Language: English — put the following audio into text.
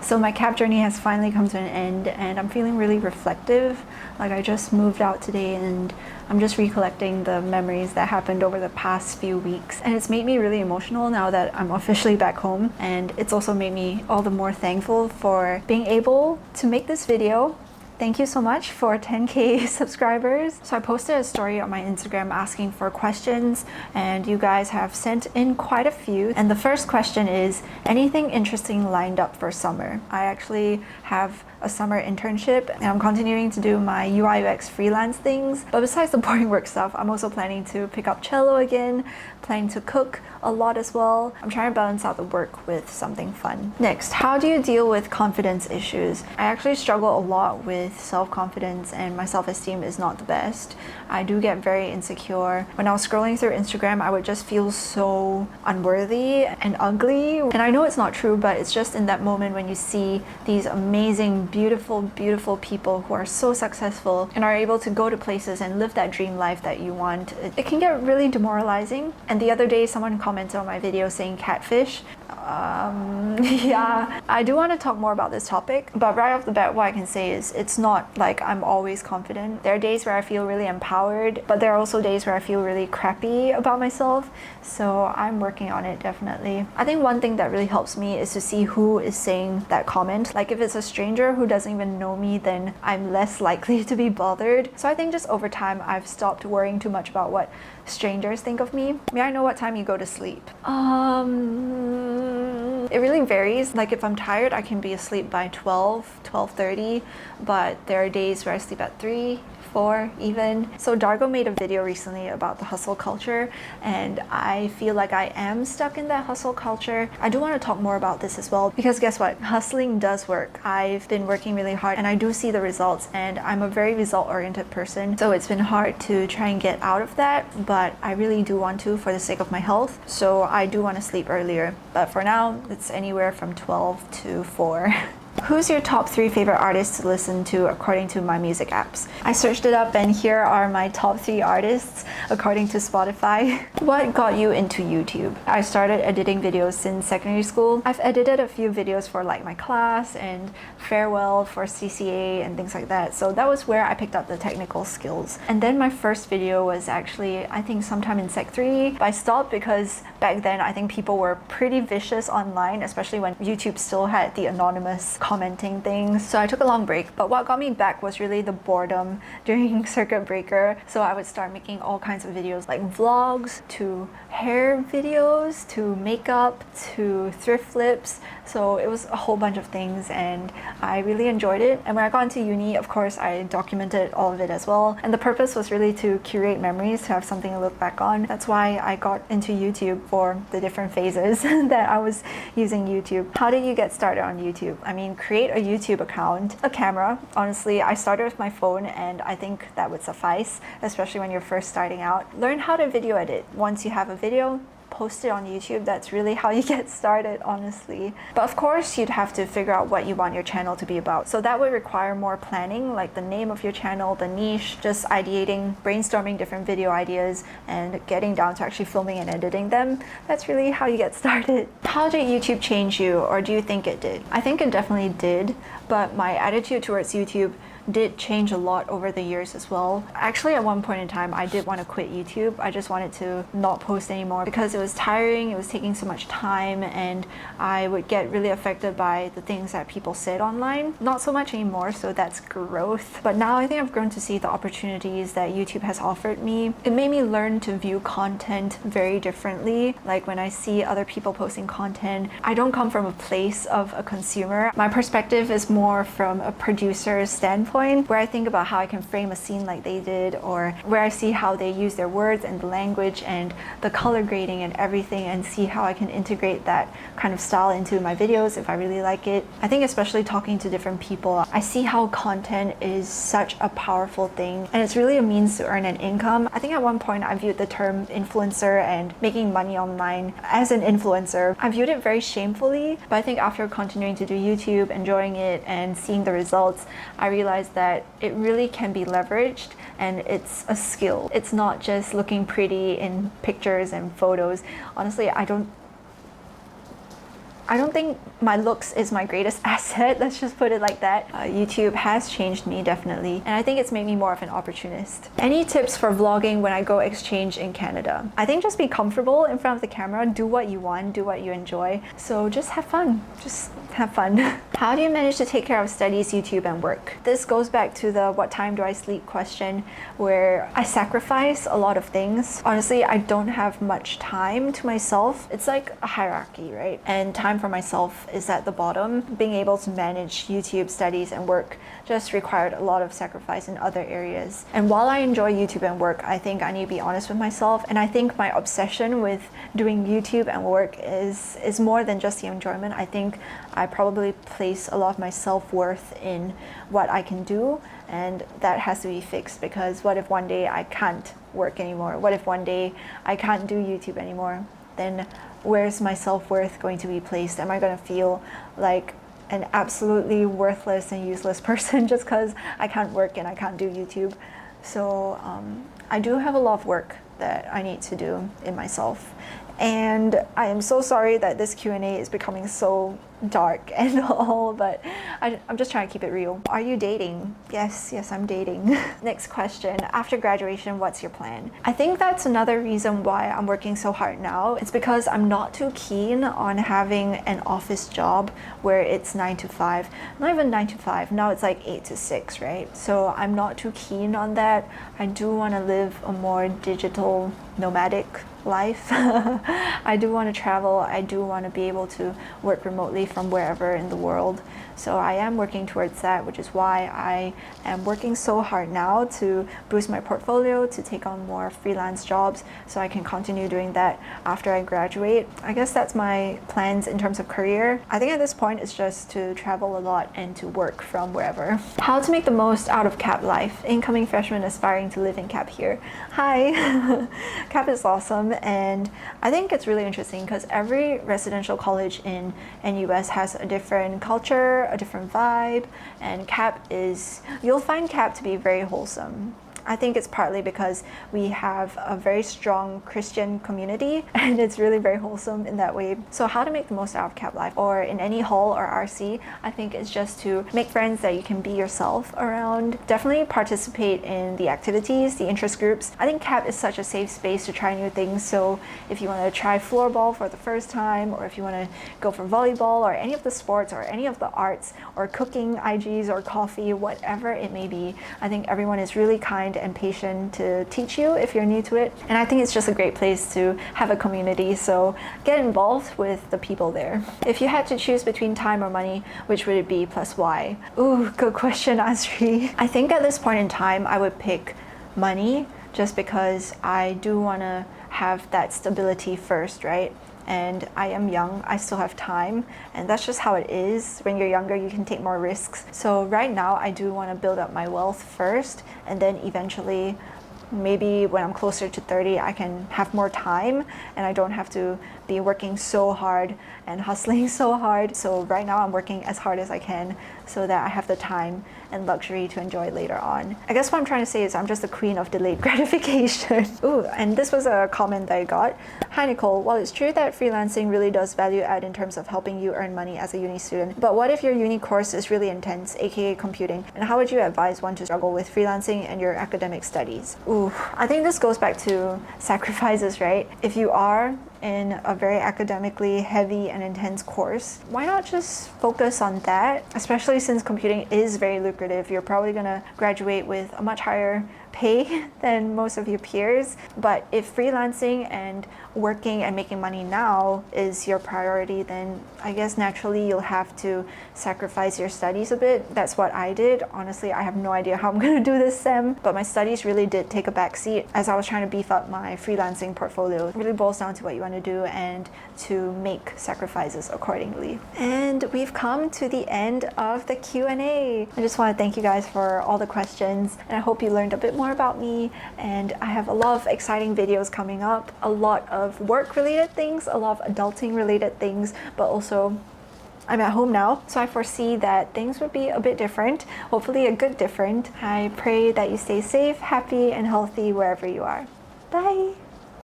So my cap journey has finally come to an end and I'm feeling really reflective. Like I just moved out today and I'm just recollecting the memories that happened over the past few weeks. And it's made me really emotional now that I'm officially back home. And it's also made me all the more thankful for being able to make this video. Thank you so much for 10K subscribers. So I posted a story on my Instagram asking for questions and you guys have sent in quite a few. And the first question is, anything interesting lined up for summer? I actually have a summer internship and I'm continuing to do my UI UX freelance things. But besides the boring work stuff, I'm also planning to pick up cello again, planning to cook a lot as well. I'm trying to balance out the work with something fun. Next, how do you deal with confidence issues? I actually struggle a lot with self-confidence and my self-esteem is not the best. I do get very insecure. When I was scrolling through Instagram, I would just feel so unworthy and ugly. And I know it's not true, but it's just in that moment when you see these amazing, beautiful people who are so successful and are able to go to places and live that dream life that you want. It can get really demoralizing. And the other day, someone commented on my video saying catfish. Yeah, I do want to talk more about this topic, but right off the bat, what I can say is it's not like I'm always confident. There are days where I feel really empowered, but there are also days where I feel really crappy about myself. So I'm working on it, definitely. I think one thing that really helps me is to see who is saying that comment. Like if it's a stranger who doesn't even know me, then I'm less likely to be bothered. So I think just over time, I've stopped worrying too much about what strangers think of me. May I know what time you go to sleep? It really varies. Like if I'm tired, I can be asleep by 12:30, but there are days where I sleep at 3, 4 even. So Dargo made a video recently about the hustle culture and I feel like I am stuck in that hustle culture. I do want to talk more about this as well because guess what? Hustling does work. I've been working really hard and I do see the results and I'm a very result-oriented person. So it's been hard to try and get out of that, but I really do want to for the sake of my health. So I do want to sleep earlier, but for now it's anywhere from 12 to 4. Who's your top 3 favorite artists to listen to according to my music apps? I searched it up and here are my top 3 artists according to Spotify. What got you into YouTube? I started editing videos since secondary school. I've edited a few videos for like my class and farewell for CCA and things like that. So that was where I picked up the technical skills. And then my first video was actually, I think sometime in Sec 3. But I stopped because back then I think people were pretty vicious online, especially when YouTube still had the anonymous commenting things. So I took a long break, but what got me back was really the boredom during circuit breaker. So I would start making all kinds of videos like vlogs to hair videos to makeup to thrift flips. So it was a whole bunch of things and I really enjoyed it. And when I got into uni, of course, I documented all of it as well. And the purpose was really to curate memories, to have something to look back on. That's why I got into YouTube for the different phases that I was using YouTube. How did you get started on YouTube? I mean, create a YouTube account, a camera. Honestly, I started with my phone and I think that would suffice, especially when you're first starting out. Learn how to video edit. Once you have a video, post it on YouTube. That's really how you get started, honestly. But of course, you'd have to figure out what you want your channel to be about. So that would require more planning, like the name of your channel, the niche, just ideating, brainstorming different video ideas, and getting down to actually filming and editing them. That's really how you get started. How did YouTube change you, or do you think it did? I think it definitely did, but my attitude towards YouTube did change a lot over the years as well. Actually, at one point in time, I did want to quit YouTube. I just wanted to not post anymore because it was tiring, it was taking so much time, and I would get really affected by the things that people said online. Not so much anymore, so that's growth. But now I think I've grown to see the opportunities that YouTube has offered me. It made me learn to view content very differently. Like when I see other people posting content, I don't come from a place of a consumer. My perspective is more from a producer's standpoint, where I think about how I can frame a scene like they did, or where I see how they use their words and the language and the color grading and everything, and see how I can integrate that kind of style into my videos if I really like it. I think especially talking to different people, I see how content is such a powerful thing and it's really a means to earn an income. I think at one point I viewed the term influencer and making money online as an influencer. I viewed it very shamefully, but I think after continuing to do YouTube, enjoying it and seeing the results, I realized that it really can be leveraged and it's a skill. It's not just looking pretty in pictures and photos. Honestly, I don't I don't think my looks is my greatest asset, let's just put it like that. YouTube has changed me definitely, and I think it's made me more of an opportunist. Any tips for vlogging when I go exchange in Canada? I think just be comfortable in front of the camera, do what you want, do what you enjoy. So just have fun, just have fun. How do you manage to take care of studies, YouTube, and work? This goes back to the what time do I sleep question, where I sacrifice a lot of things. Honestly, I don't have much time to myself. It's like a hierarchy, right? And time for myself is at the bottom. Being able to manage YouTube, studies, and work just required a lot of sacrifice in other areas. And while I enjoy YouTube and work, I think I need to be honest with myself, and I think my obsession with doing YouTube and work is more than just the enjoyment. I think I probably place a lot of my self-worth in what I can do, and that has to be fixed, because what if one day I can't work anymore? What if one day I can't do YouTube anymore? Then where's my self-worth going to be placed? Am I going to feel like an absolutely worthless and useless person just because I can't work and I can't do YouTube? So I do have a lot of work that I need to do in myself. And I am so sorry that this Q&A is becoming so dark and all, but I'm just trying to keep it real. Are you dating? Yes, I'm dating. Next question. After graduation, what's your plan? I think that's another reason why I'm working so hard now. It's because I'm not too keen on having an office job where it's 9 to 5. Not even 9 to 5. Now it's like 8 to 6, right? So I'm not too keen on that. I do want to live a more digital, nomadic life. I do want to travel. I do want to be able to work remotely from wherever in the world. So I am working towards that, which is why I am working so hard now to boost my portfolio, to take on more freelance jobs so I can continue doing that after I graduate. I guess that's my plans in terms of career. I think at this point it's just to travel a lot and to work from wherever. How to make the most out of CAP life? Incoming freshman aspiring to live in CAP here. Hi! CAP is awesome, and I think it's really interesting because every residential college in NUS has a different culture, a different vibe, and you'll find CAP to be very wholesome. I think it's partly because we have a very strong Christian community, and it's really very wholesome in that way. So how to make the most out of CAP life, or in any hall or RC, I think it's just to make friends that you can be yourself around. Definitely participate in the activities, the interest groups. I think CAP is such a safe space to try new things. So if you want to try floorball for the first time, or if you want to go for volleyball or any of the sports or any of the arts or cooking IGs or coffee, whatever it may be, I think everyone is really kind and patient to teach you if you're new to it. And I think it's just a great place to have a community, so get involved with the people there. If you had to choose between time or money, which would it be, plus why? Ooh, good question, Asri. I think at this point in time, I would pick money, just because I do want to have that stability first, right? And I am young, I still have time, and that's just how it is. When you're younger, you can take more risks. So right now, I do want to build up my wealth first, and then eventually, maybe when I'm closer to 30, I can have more time and I don't have to be working so hard and hustling so hard. So right now I'm working as hard as I can so that I have the time and luxury to enjoy later on. I guess what I'm trying to say is I'm just the queen of delayed gratification. Ooh, and this was a comment that I got. Hi Nicole, while it's true that freelancing really does value add in terms of helping you earn money as a uni student, but what if your uni course is really intense, aka computing, and how would you advise one to struggle with freelancing and your academic studies? Ooh, I think this goes back to sacrifices, right? If you are in a very academically heavy and intense course, why not just focus on that? Especially since computing is very lucrative. You're probably gonna graduate with a much higher pay than most of your peers. But if freelancing and working and making money now is your priority, then I guess naturally you'll have to sacrifice your studies a bit. That's what I did. Honestly, I have no idea how I'm gonna do this sem, but my studies really did take a backseat as I was trying to beef up my freelancing portfolio. It really boils down to what you want to do and to make sacrifices accordingly. And we've come to the end of the Q&A. I just want to thank you guys for all the questions, and I hope you learned a bit more about me. And I have a lot of exciting videos coming up, a lot of work-related things, a lot of adulting-related things, but also I'm at home now, so I foresee that things would be a bit different, hopefully a good different. I pray that you stay safe, happy, and healthy wherever you are. Bye!